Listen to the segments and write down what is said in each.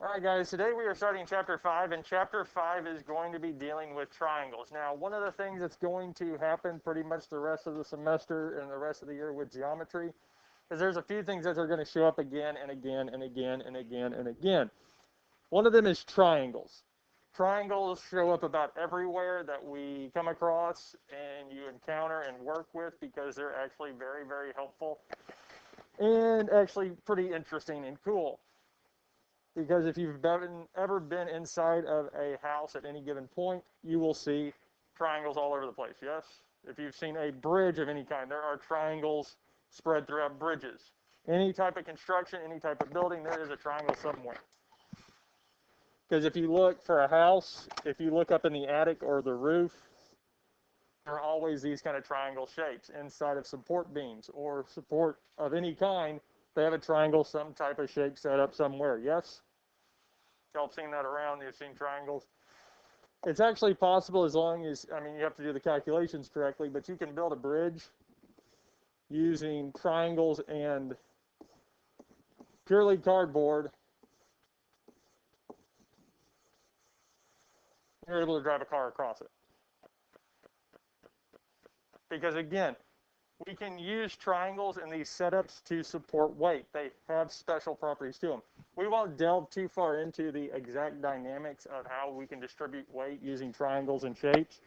All right, guys, today we are starting Chapter 5, and Chapter 5 is going to be dealing with triangles. Now, one of the things that's going to happen pretty much the rest of the semester and the rest of the year with geometry is there's a few things that are going to show up again and again and again and again and again. One of them is triangles. Triangles show up about everywhere that we come across and you encounter and work with because they're actually very, very helpful and actually pretty interesting and cool. Because if you've ever been inside of a house at any given point, you will see triangles all over the place, yes? If you've seen a bridge of any kind, there are triangles spread throughout bridges. Any type of construction, any type of building, there is a triangle somewhere. Because if you look for a house, if you look up in the attic or the roof, there are always these kind of triangle shapes inside of support beams or support of any kind. They have a triangle, some type of shape set up somewhere, yes? Y'all have seen that around, you've seen triangles. It's actually possible as long as, you have to do the calculations correctly, but you can build a bridge using triangles and purely cardboard. You're able to drive a car across it. Because again, we can use triangles in these setups to support weight. They have special properties to them. We won't delve too far into the exact dynamics of how we can distribute weight using triangles and shapes.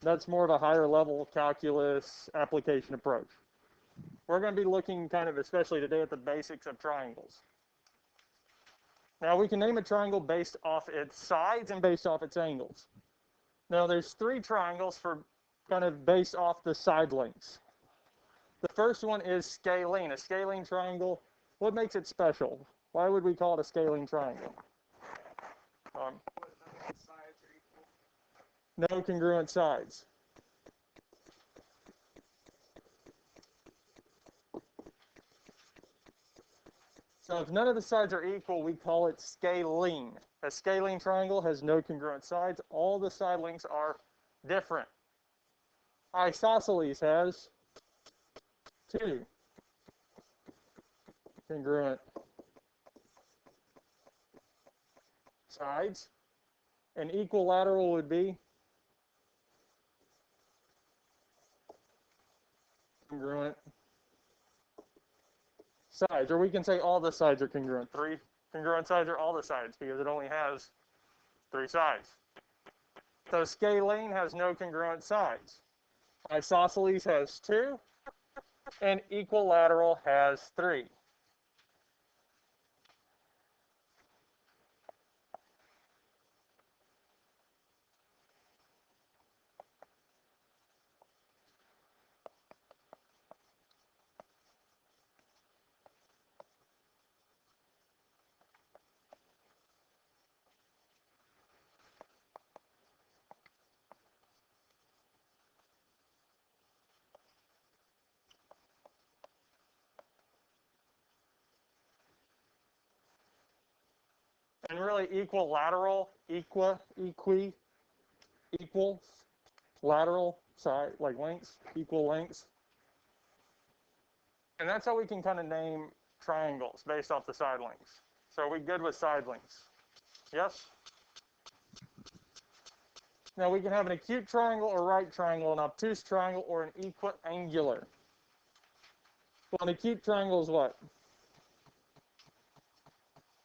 That's more of a higher level calculus application approach. We're going to be looking kind of, especially today, at the basics of triangles. Now, we can name a triangle based off its sides and based off its angles. Now, there's three triangles for kind of based off the side lengths. The first one is scalene. A scalene triangle, what makes it special? Why would we call it a scalene triangle? No congruent sides. So if none of the sides are equal, we call it scalene. A scalene triangle has no congruent sides. All the side lengths are different. Isosceles has two congruent sides. An equilateral would be congruent sides, or we can say all the sides are congruent. Three congruent sides are all the sides because it only has three sides. So scalene has no congruent sides. Isosceles has two, and equilateral has three. And really equilateral, equal, lateral side, like lengths, equal lengths. And that's how we can kind of name triangles based off the side lengths. So are we good with side lengths? Yes? Now we can have an acute triangle or right triangle, an obtuse triangle, or an equiangular. Well, an acute triangle is what?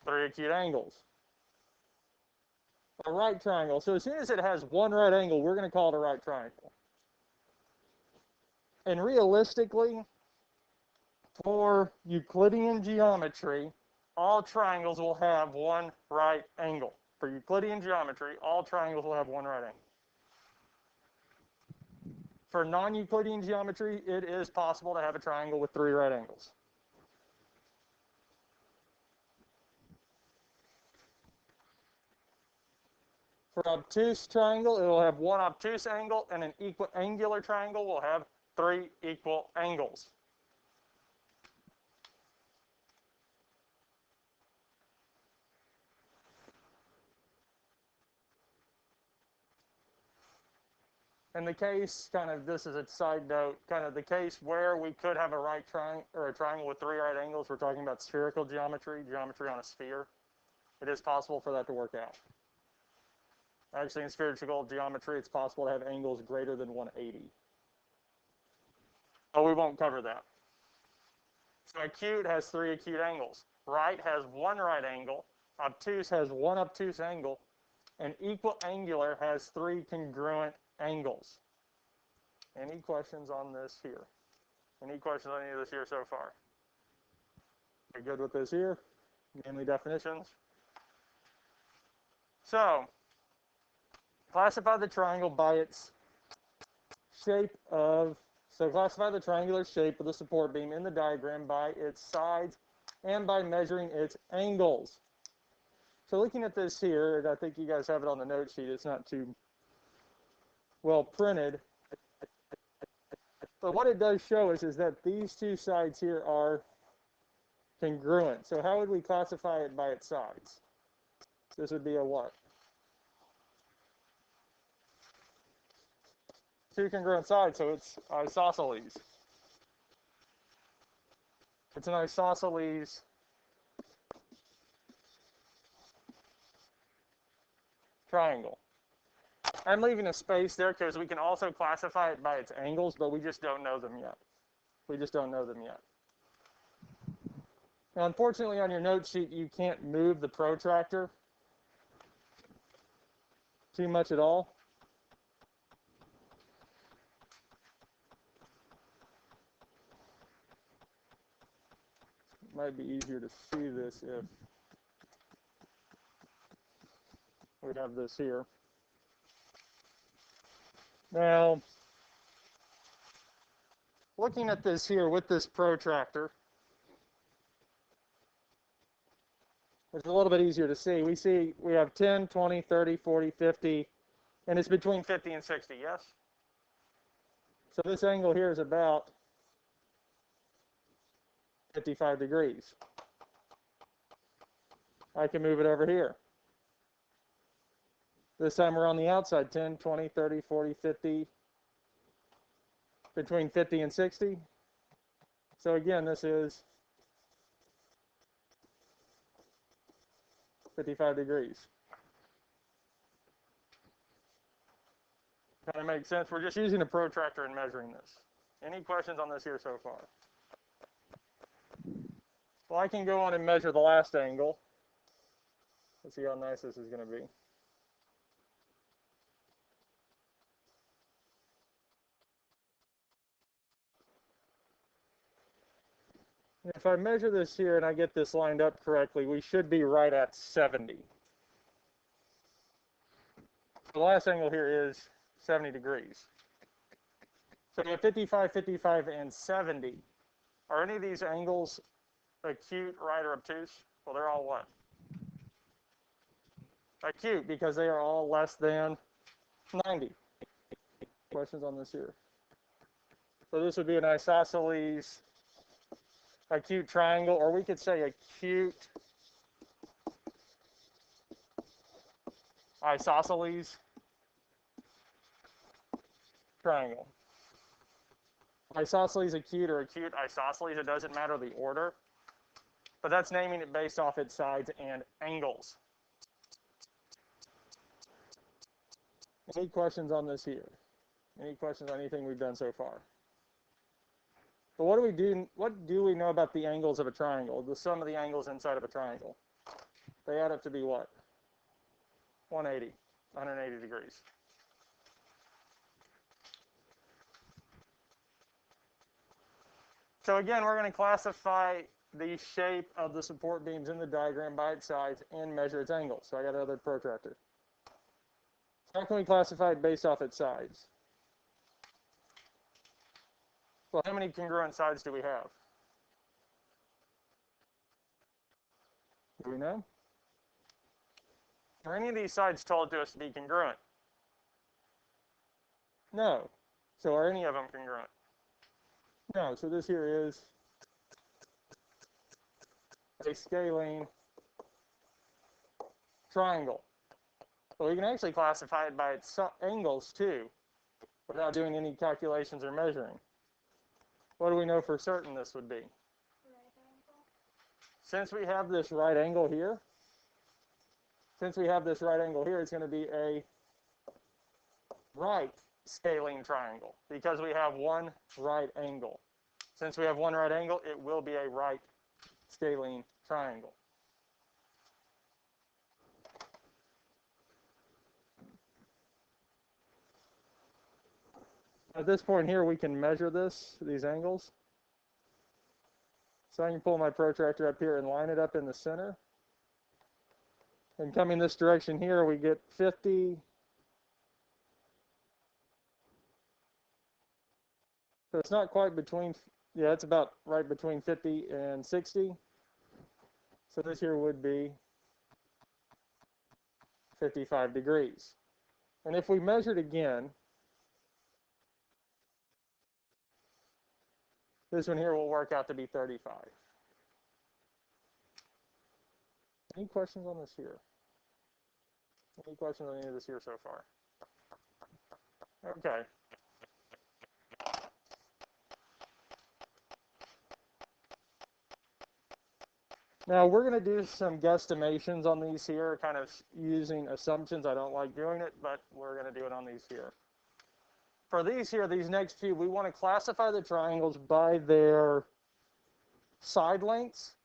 Three acute angles. A right triangle. So as soon as it has one right angle, we're going to call it a right triangle. And realistically, for Euclidean geometry, all triangles will have one right angle. For Euclidean geometry, all triangles will have one right angle. For non-Euclidean geometry, it is possible to have a triangle with three right angles. For obtuse triangle, it will have one obtuse angle, and an equiangular triangle will have three equal angles. In the case, kind of, this is a side note, kind of the case where we could have a right triangle or a triangle with three right angles, we're talking about spherical geometry, geometry on a sphere. It is possible for that to work out. Actually, in spherical geometry, it's possible to have angles greater than 180. But we won't cover that. So acute has 3 acute angles. Right has 1 right angle. Obtuse has 1 obtuse angle. And equal angular has 3 congruent angles. Any questions on this here? Any questions on any of this here so far? Are you good with this here? Namely definitions. So, classify the triangle by its shape of, so classify the triangular shape of the support beam in the diagram by its sides and by measuring its angles. So looking at this here, and I think you guys have it on the note sheet, it's not too well printed. But what it does show us is that these 2 sides here are congruent. So how would we classify it by its sides? This would be a what? 2 congruent sides, so it's isosceles. It's an isosceles triangle. I'm leaving a space there because we can also classify it by its angles, but we just don't know them yet. We just don't know them yet. Now, unfortunately, on your note sheet, you can't move the protractor too much at all. It might be easier to see this if we have this here. Now, looking at this here with this protractor, it's a little bit easier to see. We have 10, 20, 30, 40, 50, and it's between 50 and 60, yes? So this angle here is about 55 degrees. I can move it over here. This time we're on the outside, 10, 20, 30, 40, 50, between 50 and 60. So again, this is 55 degrees. Kind of makes sense. We're just using a protractor and measuring this. Any questions on this here so far? Well, I can go on and measure the last angle. Let's see how nice this is going to be. If I measure this here and I get this lined up correctly, we should be right at 70. The last angle here is 70 degrees. So we have 55, 55, and 70. Are any of these angles acute, right, or obtuse? Well, they're all what? Acute, because they are all less than 90. Questions on this here? So this would be an isosceles acute triangle, or we could say acute isosceles triangle. Isosceles acute or acute isosceles, it doesn't matter the order, but that's naming it based off its sides and angles. Any questions on this here? Any questions on anything we've done so far? But what do we know about the angles of a triangle? The sum of the angles inside of a triangle. They add up to be what? 180 degrees. So again, we're going to classify the shape of the support beams in the diagram by its sides and measure its angles. So I got another protractor. How can we classify it based off its sides? Well, how many congruent sides do we have? Do we know? Are any of these sides told to us to be congruent? No. So are any of them congruent? No. So this here is a scalene triangle. But we can actually classify it by its angles too, without doing any calculations or measuring. What do we know for certain this would be? Right angle. Since we have this right angle here, since we have this right angle here, it's going to be a right scalene triangle because we have one right angle. Since we have one right angle, it will be a right scalene triangle. At this point here, we can measure these angles. So I can pull my protractor up here and line it up in the center. And coming this direction here, we get 50. So it's not quite between, yeah, it's about right between 50 and 60. So this here would be 55 degrees. And if we measured again, this one here will work out to be 35. Any questions on this here? Any questions on any of this here so far? Okay. Now we're going to do some guesstimations on these here, kind of using assumptions. I don't like doing it, but we're going to do it on these here. For these here, these next few, we want to classify the triangles by their side lengths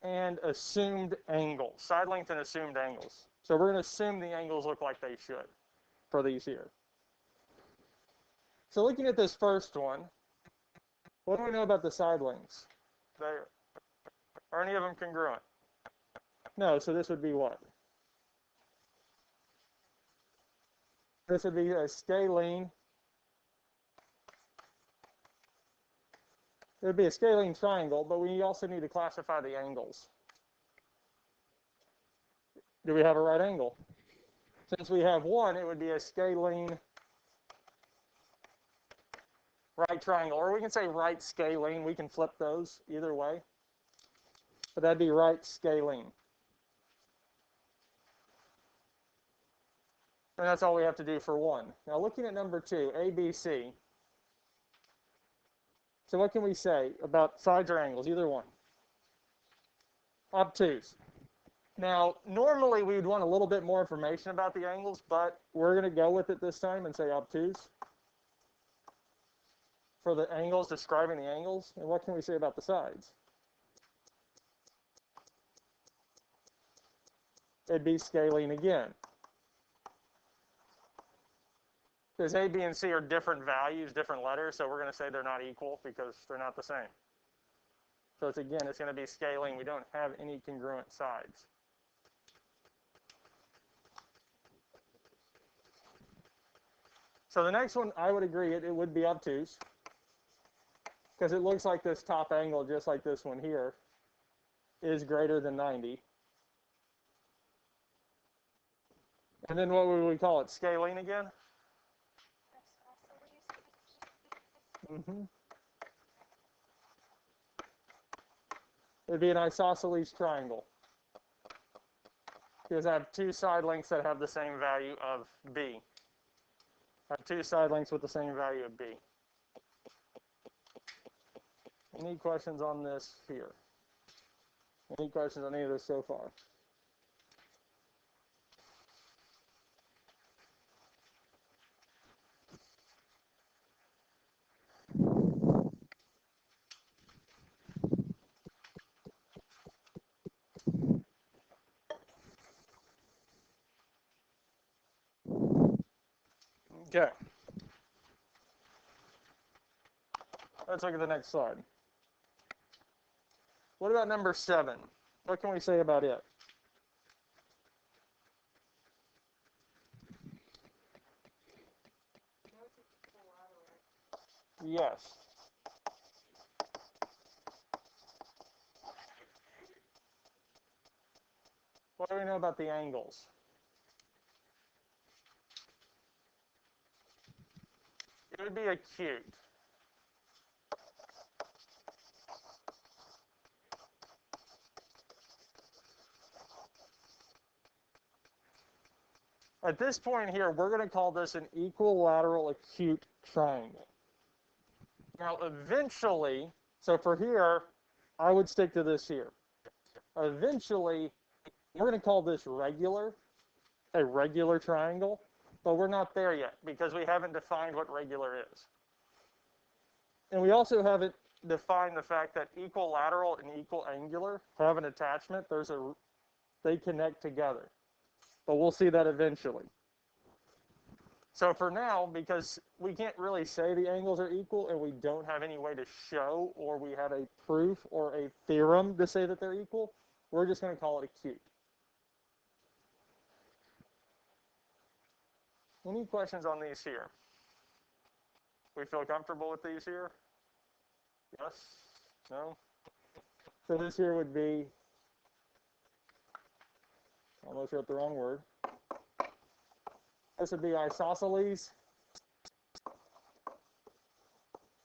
and assumed angles. Side length and assumed angles. So we're going to assume the angles look like they should for these here. So looking at this first one, what do we know about the side lengths? Are any of them congruent? No, so this would be what? This would be a scalene. It would be a scalene triangle, but we also need to classify the angles. Do we have a right angle? Since we have one, it would be a scalene right triangle, or we can say right scalene. We can flip those either way. But that'd be right scalene. And that's all we have to do for one. Now looking at number two, ABC. So what can we say about sides or angles? Either one. Obtuse. Now, normally we would want a little bit more information about the angles, but we're going to go with it this time and say obtuse for the angles, describing the angles. And what can we say about the sides? It'd be scalene again. Because A, B, and C are different values, different letters, so we're going to say they're not equal because they're not the same. So it's going to be scalene. We don't have any congruent sides. So the next one, I would agree, it would be obtuse because it looks like this top angle, just like this one here, is greater than 90. And then what would we call it? Scalene again? It'd be an isosceles triangle because I have two side lengths that have the same value of B. I have two side lengths with the same value of B. Any questions on this here? Any questions on any of this so far? Okay. Let's look at the next slide. What about number 7? What can we say about it? Yes. What do we know about the angles? It would be acute. At this point here, we're going to call this an equilateral acute triangle. Now, eventually, so for here, I would stick to this here. Eventually, we're going to call this regular, a regular triangle, but we're not there yet because we haven't defined what regular is. And we also haven't defined the fact that equilateral and equal angular have an attachment. They connect together, but we'll see that eventually. So for now, because we can't really say the angles are equal and we don't have any way to show, or we have a proof or a theorem to say that they're equal, we're just going to call it acute. Any questions on these here? We feel comfortable with these here? Yes? No? So this here would be, almost wrote the wrong word. This would be isosceles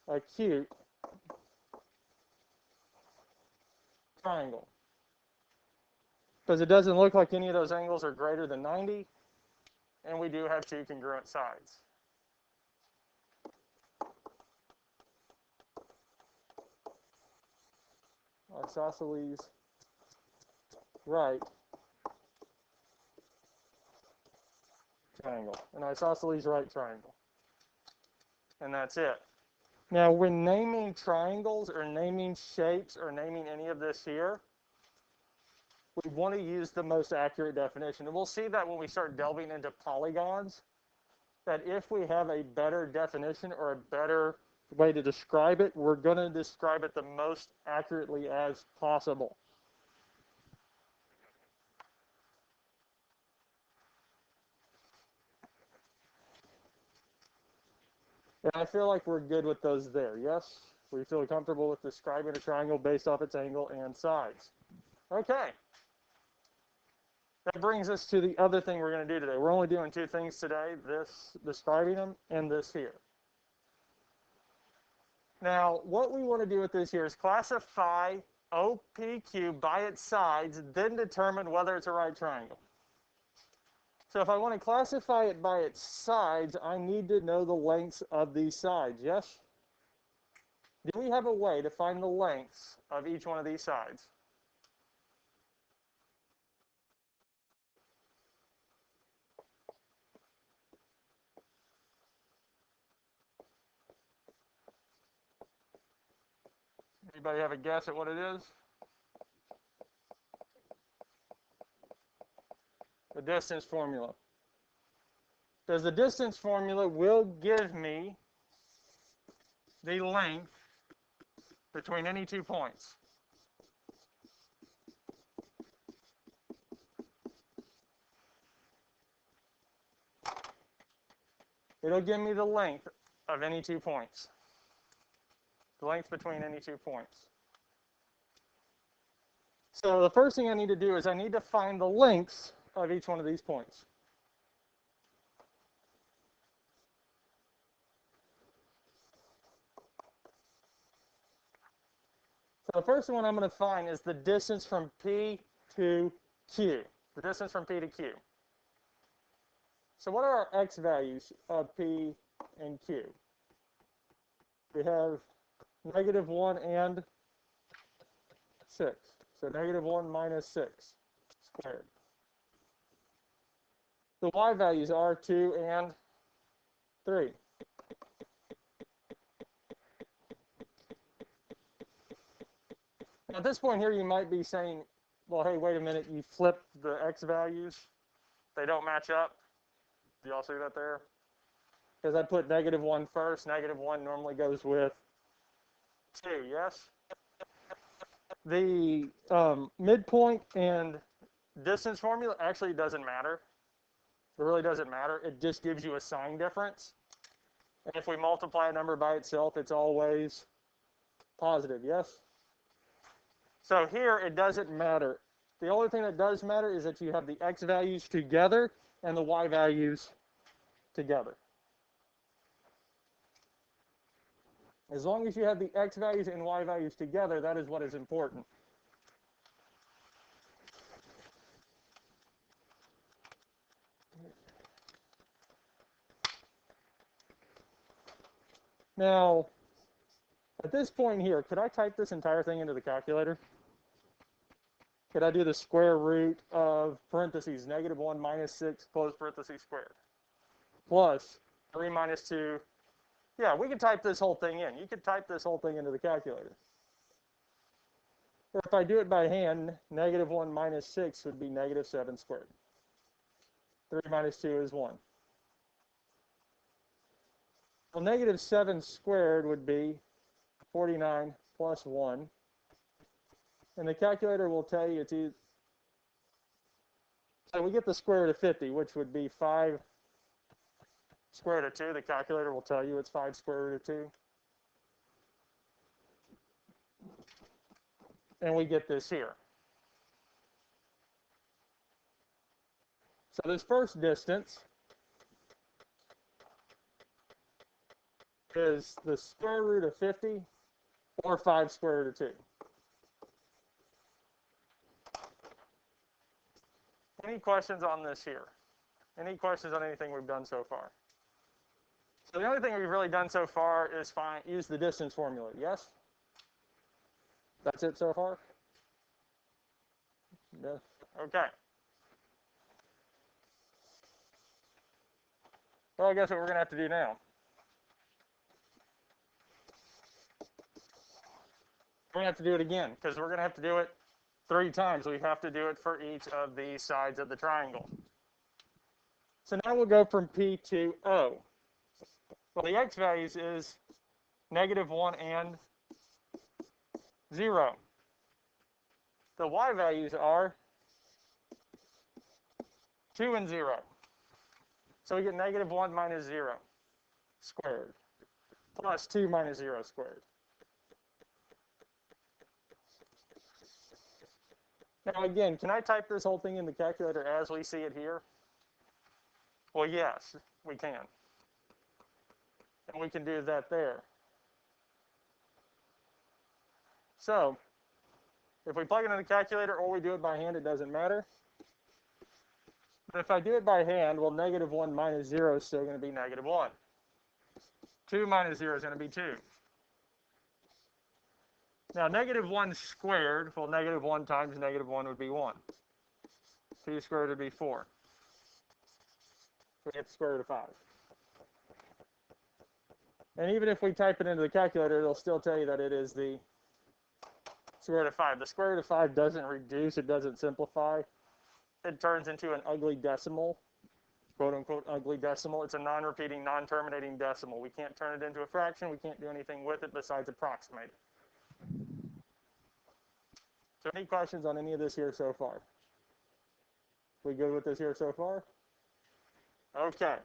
acute triangle. Because it doesn't look like any of those angles are greater than 90, and we do have two congruent sides. Isosceles right triangle, an isosceles right triangle. And that's it. Now, when naming triangles or naming shapes or naming any of this here, we want to use the most accurate definition. And we'll see that when we start delving into polygons, that if we have a better definition or a better way to describe it, we're going to describe it the most accurately as possible. And I feel like we're good with those there, yes? We feel comfortable with describing a triangle based off its angle and sides. Okay. That brings us to the other thing we're going to do today. We're only doing two things today, this, describing them, and this here. Now, what we want to do with this here is classify OPQ by its sides, then determine whether it's a right triangle. So if I want to classify it by its sides, I need to know the lengths of these sides, yes? Do we have a way to find the lengths of each one of these sides? Anybody have a guess at what it is? The distance formula. Because the distance formula will give me the length between any 2 points. It'll give me the length of any 2 points. The length between any 2 points. So the first thing I need to do is I need to find the lengths of each one of these points. So the first one I'm going to find is the distance from P to Q. The distance from P to Q. So what are our x values of P and Q? We have -1 and 6. So -1 minus 6 squared. The y values are 2 and 3. Now at this point here, you might be saying, well, hey, wait a minute, you flipped the x values. They don't match up. Do y'all see that there? Because I put -1 first. -1 normally goes with 2, yes? The midpoint and distance formula actually doesn't matter. It really doesn't matter. It just gives you a sign difference. And if we multiply a number by itself, it's always positive, yes? So here, it doesn't matter. The only thing that does matter is that you have the x values together and the y values together. As long as you have the x values and y values together, that is what is important. Now, at this point here, could I type this entire thing into the calculator? could I do the square root of parentheses, -1 minus 6, close parentheses squared, plus 3 minus 2. Yeah, we could type this whole thing in. You could type this whole thing into the calculator. Or if I do it by hand, -1 minus 6 would be -7 squared. 3 minus 2 is 1. Well, -7 squared would be 49 plus 1. And the calculator will tell you to, so we get the square root of 50, which would be 5 square root of 2. The calculator will tell you it's 5 square root of 2. And we get this here. So this first distance is the square root of 50 or 5 square root of 2. Any questions on this here? Any questions on anything we've done so far? So the only thing we've really done so far is use the distance formula, yes? That's it so far? Yes. Okay. Well, guess what we're going to have to do now? We're going to have to do it again, because we're going to have to do it 3 times. We have to do it for each of the sides of the triangle. So now we'll go from P to O. Well, the x values is -1 and 0. The y values are 2 and 0. So we get -1 minus 0 squared plus 2 minus 0 squared. Now again, can I type this whole thing in the calculator as we see it here? Well, yes, we can. And we can do that there. So, if we plug it in the calculator or we do it by hand, it doesn't matter. But if I do it by hand, well, -1 minus 0 is still going to be -1. 2 minus 0 is going to be 2. Now, -1 squared, well, -1 times -1 would be 1. 2 squared would be 4. We get the square root of 5. And even if we type it into the calculator, it'll still tell you that it is the square root of 5. The square root of 5 doesn't reduce, it doesn't simplify. It turns into an ugly decimal, quote-unquote ugly decimal. It's a non-repeating, non-terminating decimal. We can't turn it into a fraction. We can't do anything with it besides approximate it. So any questions on any of this here so far? We good with this here so far? Okay.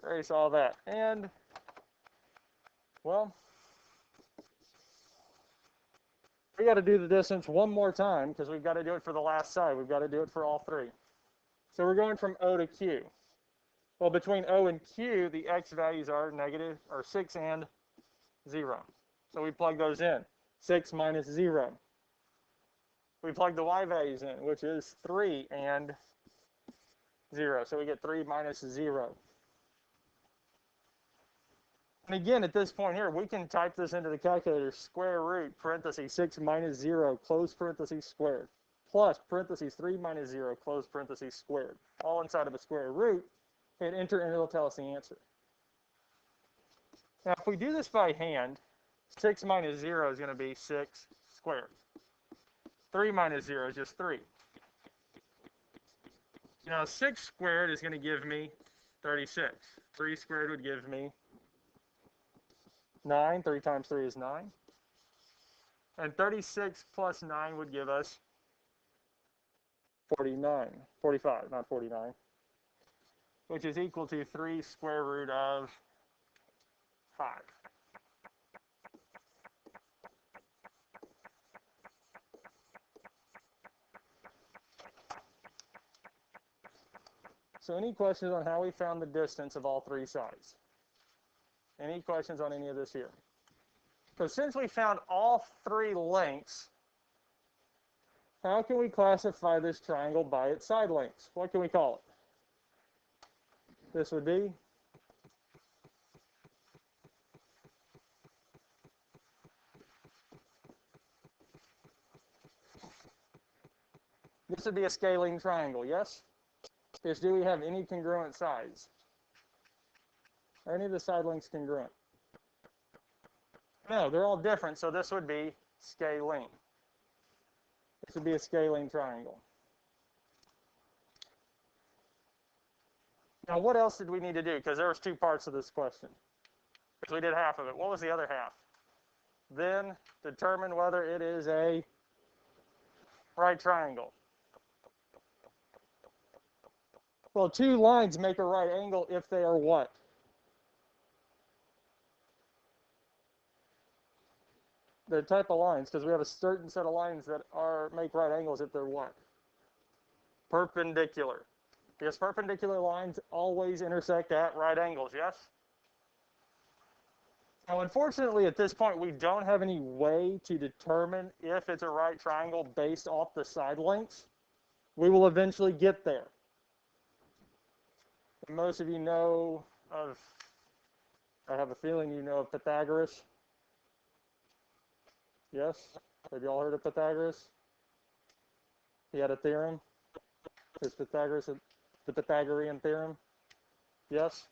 Erase all that. And, well, we got to do the distance one more time because we've got to do it for the last side. We've got to do it for all 3. So we're going from O to Q. Well, between O and Q, the x values are 6 and 0. So we plug those in. 6 minus 0. We plug the y values in, which is 3 and 0. So we get 3 minus 0. And again, at this point here, we can type this into the calculator, square root, parentheses, 6 minus 0, close parentheses, squared, plus parentheses, 3 minus 0, close parentheses, squared, all inside of a square root, and enter, and it'll tell us the answer. Now, if we do this by hand, 6 minus 0 is going to be 6 squared. 3 minus 0 is just 3. Now, 6 squared is going to give me 36. 3 squared would give me 9. 3 times 3 is 9. And 36 plus 9 would give us 45, not 49, which is equal to 3 square root of 5. So any questions on how we found the distance of all 3 sides? Any questions on any of this here? So since we found all 3 lengths, how can we classify this triangle by its side lengths? What can we call it? This would be? This would be a scalene triangle, yes? Is do we have any congruent sides? Are any of the side lengths congruent? No, they're all different, so this would be scalene. This would be a scalene triangle. Now, what else did we need to do? Because there was two parts of this question. Because we did half of it. What was the other half? Then determine whether it is a right triangle. Well, two lines make a right angle if they are what? The type of lines, because we have a certain set of lines that make right angles if they're what? Perpendicular. Because perpendicular lines always intersect at right angles, yes? Now, unfortunately, at this point, we don't have any way to determine if it's a right triangle based off the side lengths. We will eventually get there. And most of you know of, I have a feeling you know of Pythagoras. Yes? Have you all heard of Pythagoras? He had a theorem. Is Pythagoras the Pythagorean theorem? Yes?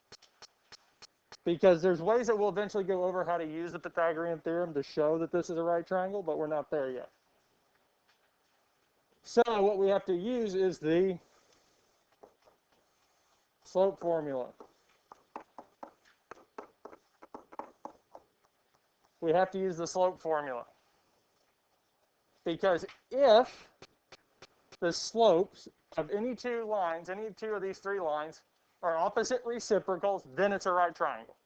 Because there's ways that we'll eventually go over how to use the Pythagorean theorem to show that this is a right triangle, but we're not there yet. So what we have to use is the slope formula. We have to use the slope formula. Because if the slopes of any two lines, any two of these three lines, are opposite reciprocals, then it's a right triangle.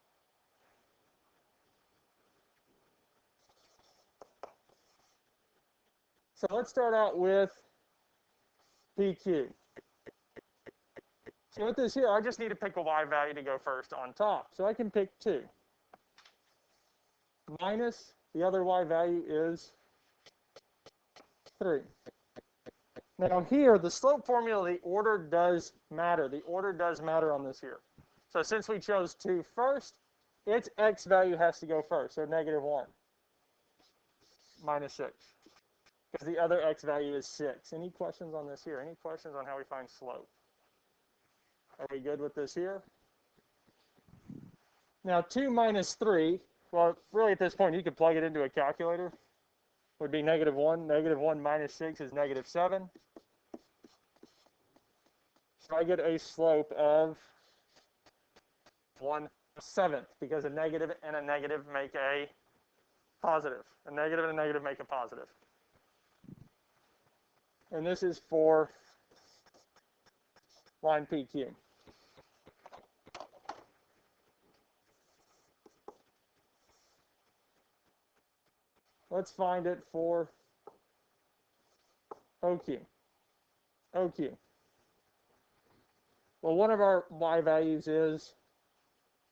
So let's start out with PQ. So with this here, I just need to pick a y value to go first on top. So I can pick 2. Minus the other y value is 3. Now here, the slope formula, the order does matter. The order does matter on this here. So since we chose 2 first, its x value has to go first. So -1 minus 6. Because the other x value is 6. Any questions on this here? Any questions on how we find slope? Are we good with this here? Now 2 minus 3, well, really at this point you could plug it into a calculator. Would be -1. -1 minus 6 is -7. So I get a slope of 1/7 because a negative and a negative make a positive. A negative and a negative make a positive. And this is for line PQ. Let's find it for OQ. OQ. Well, one of our y values is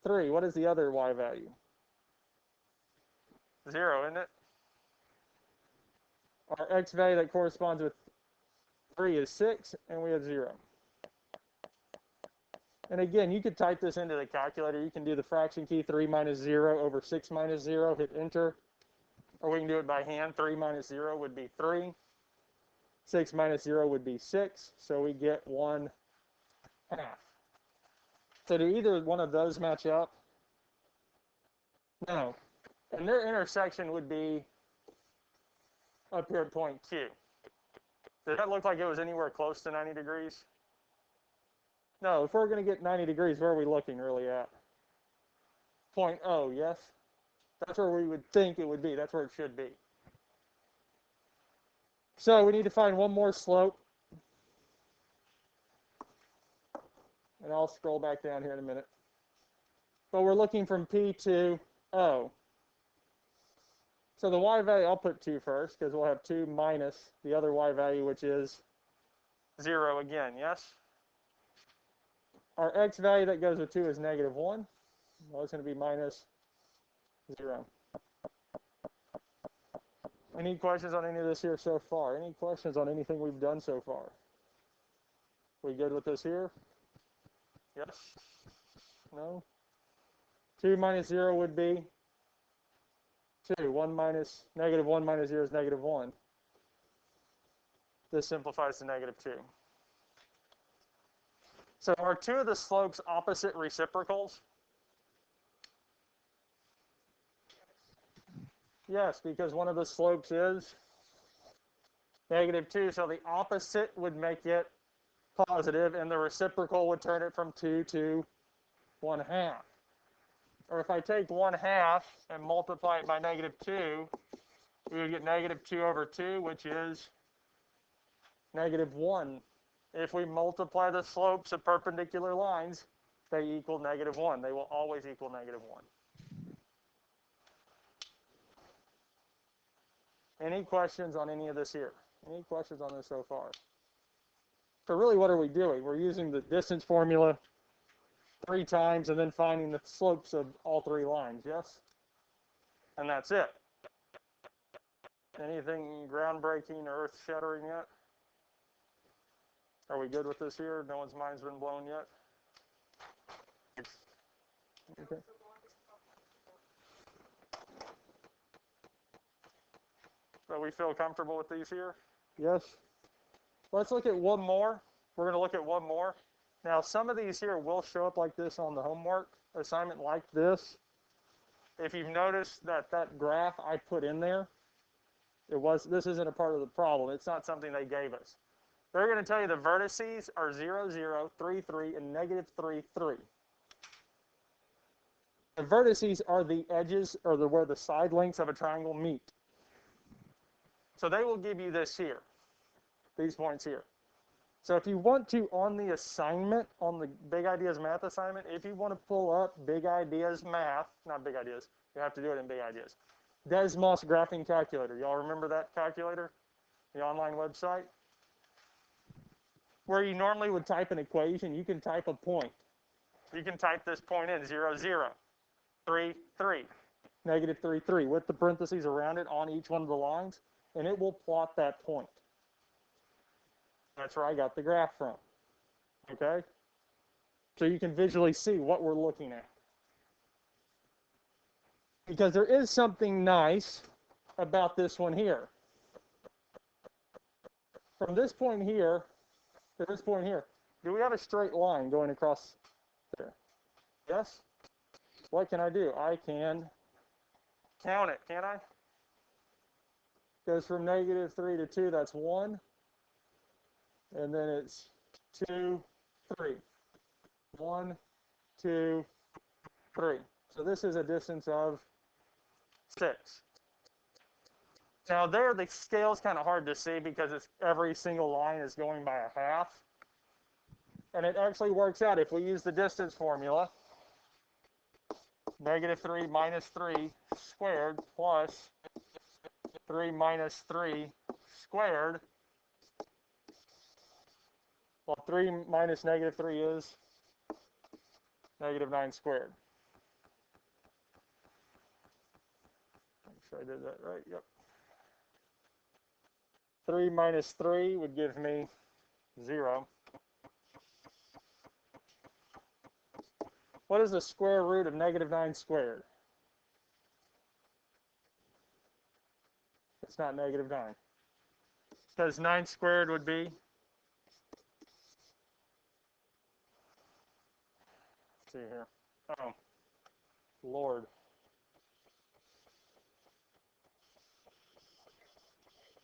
3. What is the other y value? 0, isn't it? Our x value that corresponds with 3 is 6, and we have 0. And again, you could type this into the calculator. You can do the fraction key, 3 minus 0 over 6 minus 0, hit enter. Or we can do it by hand. 3 minus 0 would be 3. 6 minus 0 would be 6. So we get 1/2. So do either one of those match up? No. And their intersection would be up here at point Q. Did that look like it was anywhere close to 90 degrees? No, if we're going to get 90 degrees, where are we looking really at? Point O, yes? That's where we would think it would be. That's where it should be. So we need to find one more slope. And I'll scroll back down here in a minute. But we're looking from P to O. So the y value, I'll put 2 first, because we'll have 2 minus the other y value, which is 0 again, yes? Our x value that goes with 2 is -1. Well, it's going to be minus 0. Any questions on any of this here so far? Any questions on anything we've done so far? We good with this here? Yes? No? 2 minus 0 would be 2. -1 minus 0 is -1. This simplifies to negative 2. So are two of the slopes opposite reciprocals? Yes, because one of the slopes is negative 2, so the opposite would make it positive, and the reciprocal would turn it from 2 to 1/2. Or if I take 1/2 and multiply it by negative 2, we would get negative 2 over 2, which is negative 1. If we multiply the slopes of perpendicular lines, they equal negative 1. They will always equal negative 1. Any questions on any of this here? Any questions on this so far? So really, what are we doing? We're using the distance formula 3 times and then finding the slopes of all 3 lines, yes? And that's it. Anything groundbreaking or earth-shattering yet? Are we good with this here? No one's mind's been blown yet? Okay. So we feel comfortable with these here? Yes? Let's look at one more. We're going to look at one more. Now, some of these here will show up like this on the homework assignment, like this. If you've noticed that graph I put in there, this isn't a part of the problem. It's not something they gave us. They're going to tell you the vertices are 0, 0, 3, 3, and negative 3, 3. The vertices are the edges, or where the side lengths of a triangle meet. So they will give you this here, these points here. So if you want to, on the assignment, on the Big Ideas Math assignment, if you want to pull up Big Ideas Math, not Big Ideas, you have to do it in Big Ideas. Desmos Graphing Calculator. Y'all remember that calculator? The online website? Where you normally would type an equation, you can type a point. You can type this point in, 0, 0, 3, 3, negative 3, 3, with the parentheses around it on each one of the lines, and it will plot that point. That's where I got the graph from, okay? So you can visually see what we're looking at. Because there is something nice about this one here. From this point here to this point here, do we have a straight line going across there? Yes? What can I do? I can count it, can't I? Goes from negative 3 to 2, that's 1. And then it's 2, 3. 1, 2, 3. So this is a distance of 6. Now there, the scale's kind of hard to see because every single line is going by 1/2. And it actually works out. If we use the distance formula, negative 3 minus 3 squared plus 3 minus 3 squared. Well, 3 minus negative 3 is negative 9 squared. Make sure I did that right. Yep. 3 minus 3 would give me 0. What is the square root of negative 9 squared? It's not negative 9. Because 9 squared would be? Let's see here. Oh, Lord.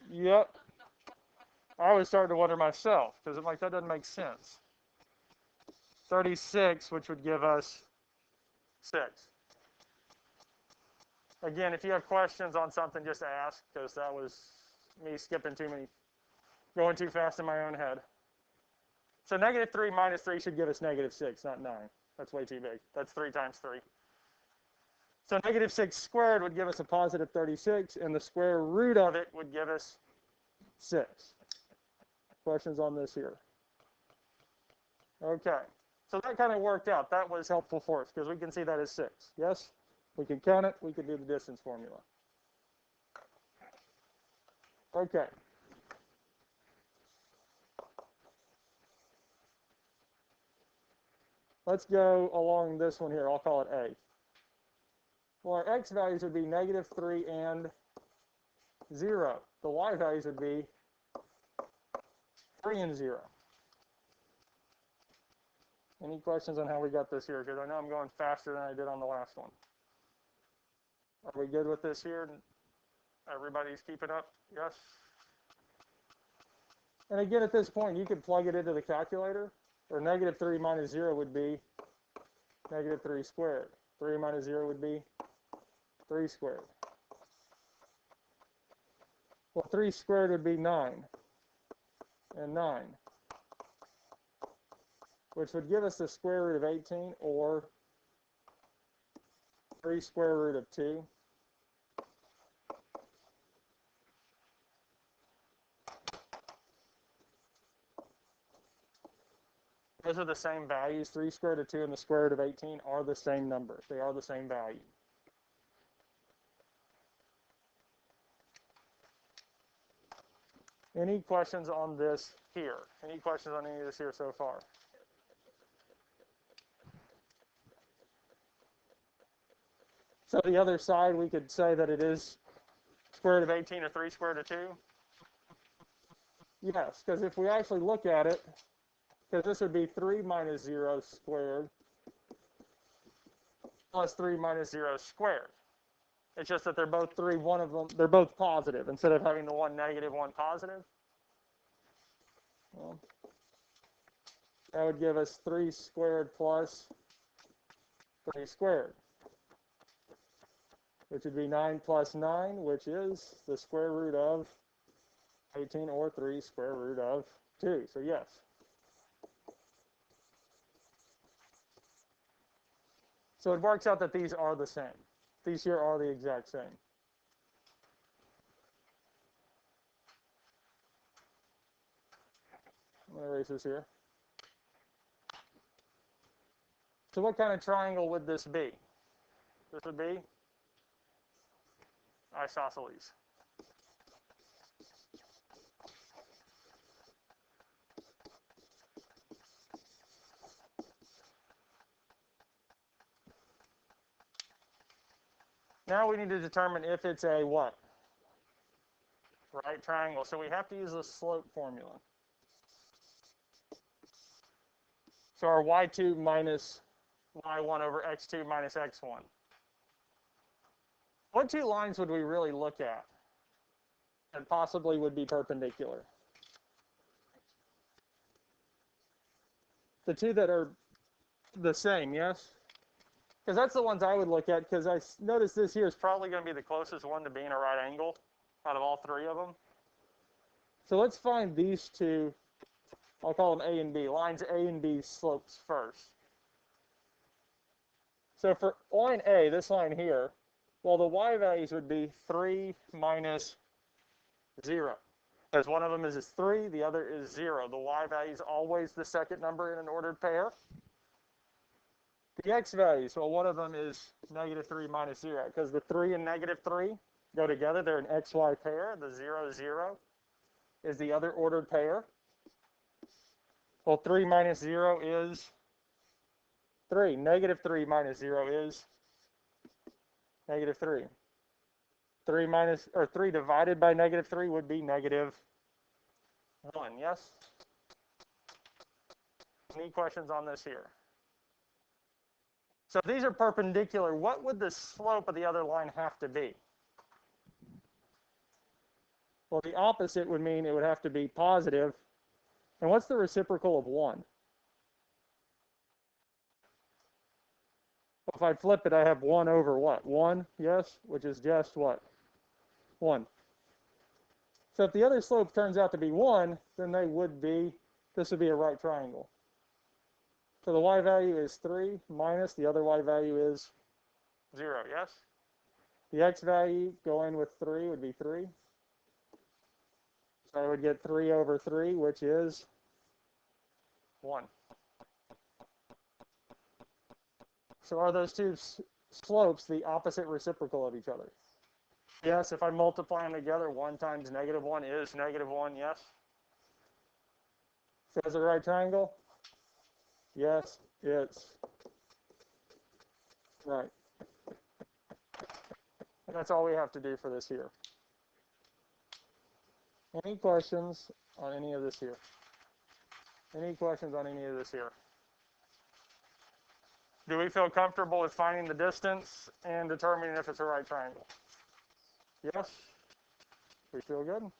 Yep. I was starting to wonder myself, because I'm like, that doesn't make sense. 36, which would give us 6. Again, if you have questions on something, just ask, because that was me skipping going too fast in my own head. So negative 3 minus 3 should give us negative 6, not 9. That's way too big. That's 3 times 3. So negative 6 squared would give us a positive 36, and the square root of it would give us 6. Questions on this here? Okay. So that kind of worked out. That was helpful for us, because we can see that as 6. Yes? We can count it. We can do the distance formula. Okay. Let's go along this one here. I'll call it A. Well, our x values would be negative 3 and 0. The y values would be 3 and 0. Any questions on how we got this here? Because I know I'm going faster than I did on the last one. Are we good with this here? Everybody's keeping up? Yes? And again, at this point, you could plug it into the calculator, or negative 3 minus 0 would be negative 3 squared. 3 minus 0 would be 3 squared. Well, 3 squared would be 9, and 9, which would give us the square root of 18, or 3 square root of 2. Those are the same values. 3 square root of 2 and the square root of 18 are the same number. They are the same value. Any questions on this here? Any questions on any of this here so far? So the other side, we could say that it is square root of 18 or 3 square root of 2? Yes, because if we actually look at it, because this would be 3 minus 0 squared plus 3 minus 0 squared. It's just that they're both 3, one of them, they're both positive instead of having the one negative, one positive. Well, that would give us 3 squared plus 3 squared, which would be 9 plus 9, which is the square root of 18, or 3 square root of 2. So yes. So it works out that these are the same. These here are the exact same. I'm going to erase this here. So what kind of triangle would this be? This would be isosceles. Now we need to determine if it's a what? Right triangle. So we have to use the slope formula. So our y2 minus y1 over x2 minus x1. What two lines would we really look at that possibly would be perpendicular? The two that are the same, yes? Because that's the ones I would look at, because I notice this here is probably going to be the closest one to being a right angle out of all three of them. So let's find these two, I'll call them A and B, lines A and B slopes first. So for line A, this line here, well, the y values would be 3 minus 0. Because one of them is 3, the other is 0. The y value is always the second number in an ordered pair. The x values, well, one of them is negative 3 minus 0, because the 3 and negative 3 go together. They're an xy pair. The 0, 0 is the other ordered pair. Well, 3 minus 0 is 3. Negative 3 minus 0 is negative 3. 3 divided by negative 3 would be negative 1, yes? Any questions on this here? So if these are perpendicular, what would the slope of the other line have to be? Well, the opposite would mean it would have to be positive. And what's the reciprocal of 1? Well, if I flip it, I have 1 over what? 1, yes? Which is just what? 1. So if the other slope turns out to be 1, then this would be a right triangle. So the y value is 3 minus the other y value is 0, yes? The x value going with 3 would be 3. So I would get 3 over 3, which is 1. So are those two slopes the opposite reciprocal of each other? Yes, if I multiply them together, 1 times negative 1 is negative 1, yes? So is it a right triangle? Yes, it's right. And that's all we have to do for this here. Any questions on any of this here? Any questions on any of this here? Do we feel comfortable with finding the distance and determining if it's a right triangle? Yes? We feel good?